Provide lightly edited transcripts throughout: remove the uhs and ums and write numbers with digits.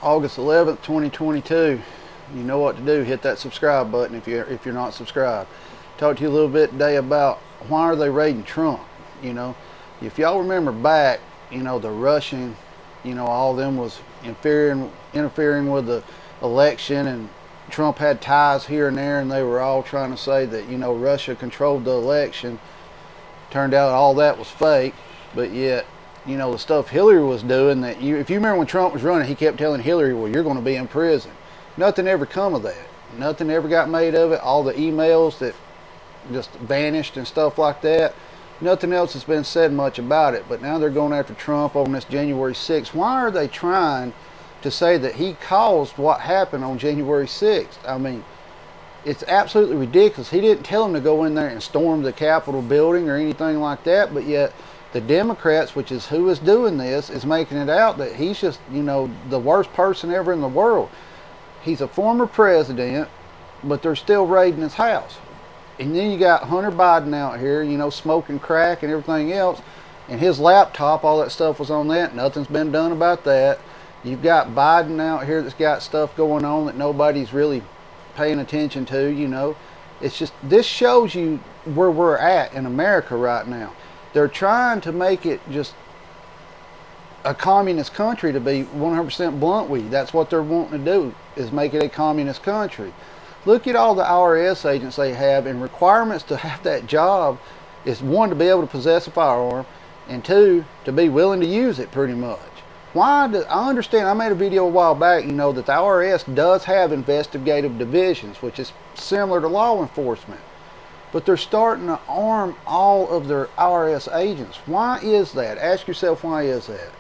August 11th, 2022. You know what to do. Hit that subscribe button if you're not subscribed. Talk to you a little bit today about why are they raiding Trump. You know, if y'all remember back, the Russian, all of them was interfering with the election, and Trump had ties here and there, and they were all trying to say that Russia controlled the election. Turned out all that was fake, but yet the stuff Hillary was doing, that if you remember when Trump was running, he kept telling Hillary, well, you're going to be in prison. Nothing ever come of that. Nothing ever got made of it. All the emails that just vanished and stuff like that. Nothing else has been said much about it. But now they're going after Trump on this January 6th. Why are they trying to say that he caused what happened on January 6th? I mean, it's absolutely ridiculous. He didn't tell them to go in there and storm the Capitol building or anything like that, but yet the Democrats, which is who is doing this, is making it out that he's just, the worst person ever in the world. He's a former president, but they're still raiding his house. And then you got Hunter Biden out here, smoking crack and everything else, and his laptop, all that stuff was on that. Nothing's been done about that. You've got Biden out here that's got stuff going on that nobody's really paying attention to. It's just, this shows you where we're at in America right now. They're trying to make it just a communist country, to be 100% blunt with you. That's what they're wanting to do, is make it a communist country. Look at all the IRS agents they have, and requirements to have that job is, one, to be able to possess a firearm, and two, to be willing to use it pretty much. I understand, I made a video a while back, that the IRS does have investigative divisions, which is similar to law enforcement. But they're starting to arm all of their IRS agents. Why is that? Ask yourself, why is that?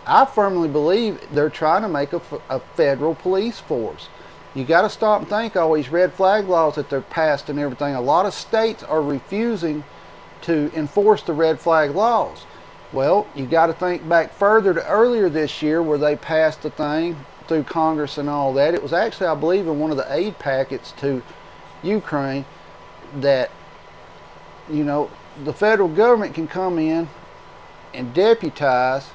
I firmly believe they're trying to make a federal police force. You got to stop and think, all these red flag laws that they've passed and everything. A lot of states are refusing to enforce the red flag laws. Well, you got to think back further to earlier this year, where they passed the thing through Congress and all that. It was actually, I believe, in one of the aid packets to Ukraine, that the federal government can come in and deputize,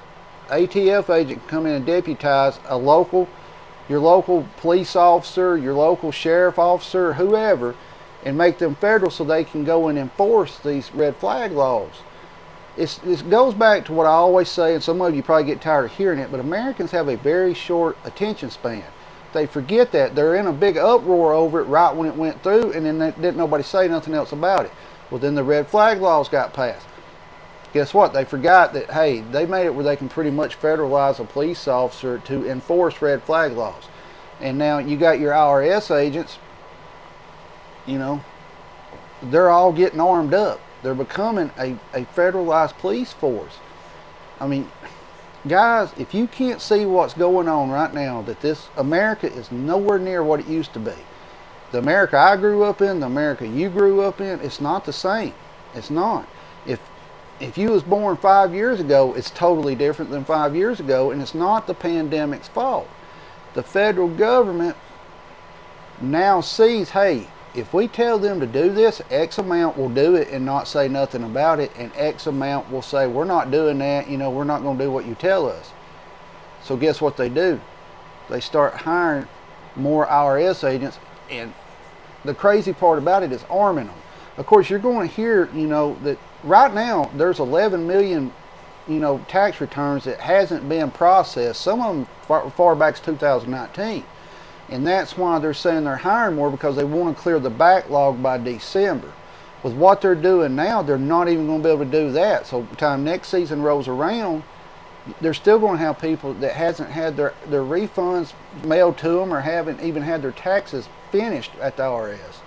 ATF agent can come in and deputize your local police officer, your local sheriff officer, whoever, and make them federal so they can go and enforce these red flag laws. This goes back to what I always say, and some of you probably get tired of hearing it, but Americans have a very short attention span. They forget that. They're in a big uproar over it right when it went through, and then didn't nobody say nothing else about it. Well, then the red flag laws got passed. Guess what? They forgot that, hey, they made it where they can pretty much federalize a police officer to enforce red flag laws. And now you got your IRS agents, they're all getting armed up. They're becoming a federalized police force. I mean, guys, if you can't see what's going on right now, that this America is nowhere near what it used to be. The America I grew up in, the America you grew up in, it's not the same. It's not. If you was born 5 years ago, it's totally different than 5 years ago, and it's not the pandemic's fault. The federal government now sees, hey, if we tell them to do this, X amount will do it and not say nothing about it, and X amount will say, we're not doing that, we're not going to do what you tell us. So guess what they do? They start hiring more IRS agents, and the crazy part about it is arming them. Of course, you're going to hear, that right now there's 11 million, tax returns that hasn't been processed. Some of them far back as 2019. And that's why they're saying they're hiring more, because they want to clear the backlog by December. With what they're doing now, they're not even going to be able to do that. So by the time next season rolls around, they're still going to have people that hasn't had their refunds mailed to them, or haven't even had their taxes finished at the IRS.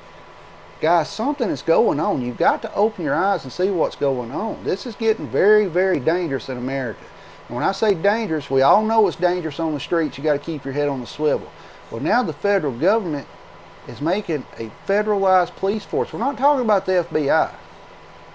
Guys, something is going on. You've got to open your eyes and see what's going on. This is getting very, very dangerous in America. And when I say dangerous, we all know it's dangerous on the streets. You got to keep your head on the swivel. Well, now the federal government is making a federalized police force. We're not talking about the FBI.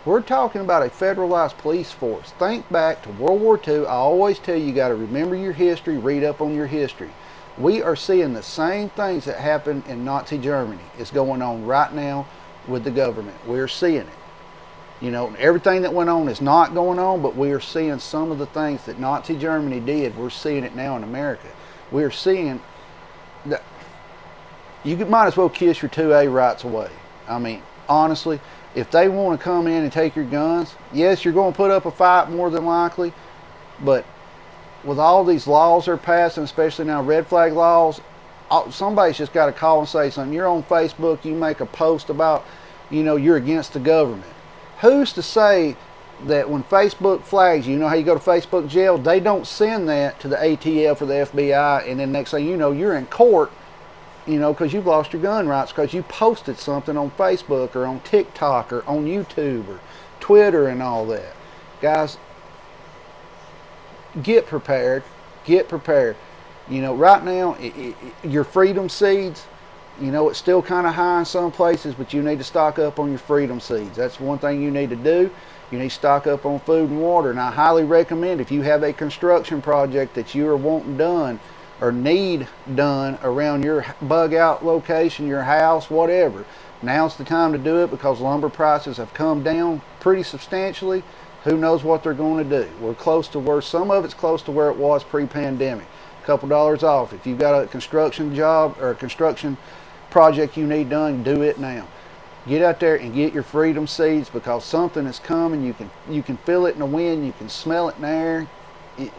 We're talking about a federalized police force. Think back to World War II. I always tell you, you got to remember your history, read up on your history. We are seeing the same things that happened in Nazi Germany is going on right now with the government. We're seeing it. Everything that went on is not going on, but we are seeing some of the things that Nazi Germany did. We're seeing it now in America. we're seeing that you might as well kiss your 2A rights away. I mean, honestly, if they want to come in and take your guns, yes, you're going to put up a fight more than likely, but with all these laws they're passing, especially now red flag laws, somebody's just got to call and say something. You're on Facebook, you make a post about, you're against the government. Who's to say that when Facebook flags you, how you go to Facebook jail, they don't send that to the ATF or the FBI, and then next thing you know, you're in court, because you've lost your gun rights because you posted something on Facebook or on TikTok or on YouTube or Twitter and all that. Guys, get prepared. Get prepared. Right now, your freedom seeds, it's still kind of high in some places, but you need to stock up on your freedom seeds. That's one thing you need to do. You need to stock up on food and water. And I highly recommend, if you have a construction project that you are wanting done or need done around your bug out location, your house, whatever, now's the time to do it, because lumber prices have come down pretty substantially. Who knows what they're going to do? We're close to where, some of it's close to where it was pre-pandemic. A couple dollars off. If you've got a construction job or a construction project you need done, do it now. Get out there and get your freedom seeds, because something is coming. You can feel it in the wind. You can smell it in the air.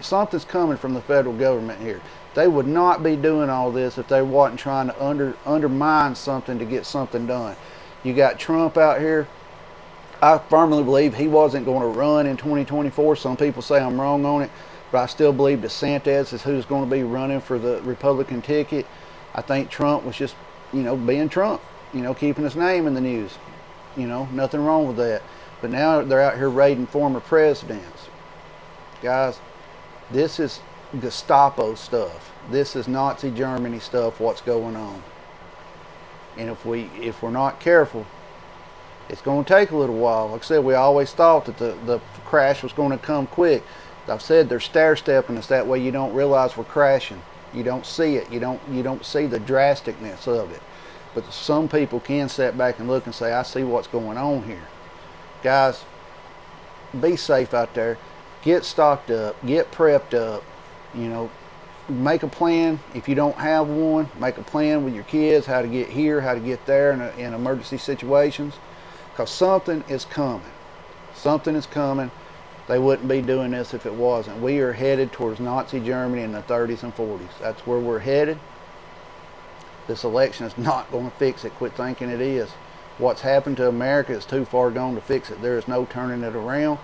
Something's coming from the federal government here. They would not be doing all this if they wasn't trying to undermine something to get something done. You got Trump out here. I firmly believe he wasn't going to run in 2024. Some people say I'm wrong on it, but I still believe DeSantis is who's going to be running for the Republican ticket. I think Trump was just, being Trump, keeping his name in the news. Nothing wrong with that. But now they're out here raiding former presidents. Guys, this is Gestapo stuff. This is Nazi Germany stuff, what's going on. And if we're not careful, it's going to take a little while. Like I said, we always thought that the crash was going to come quick. I've said they're stair-stepping us, that way you don't realize we're crashing. You don't see it. You don't see the drasticness of it. But some people can sit back and look and say, I see what's going on here. Guys, be safe out there. Get stocked up. Get prepped up. Make a plan. If you don't have one, make a plan with your kids, how to get here, how to get there in emergency situations. Because something is coming. Something is coming. They wouldn't be doing this if it wasn't. We are headed towards Nazi Germany in the 30s and 40s. That's where we're headed. This election is not going to fix it. Quit thinking it is. What's happened to America is too far gone to fix it. There is no turning it around.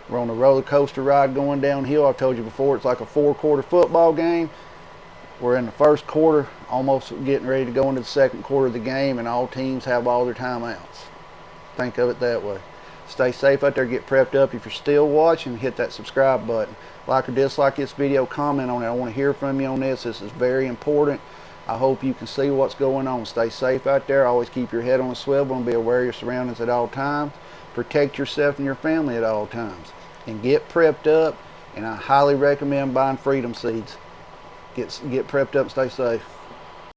We're on a roller coaster ride going downhill. I've told you before, it's like a 4-quarter football game. We're in the first quarter, almost getting ready to go into the second quarter of the game, and all teams have all their timeouts. Think of it that way. Stay safe out there. Get prepped up. If you're still watching, hit that subscribe button. Like or dislike this video. Comment on it. I want to hear from you on this. This is very important. I hope you can see what's going on. Stay safe out there. Always keep your head on a swivel and be aware of your surroundings at all times. Protect yourself and your family at all times. And get prepped up. And I highly recommend buying freedom seeds. Get prepped up and stay safe.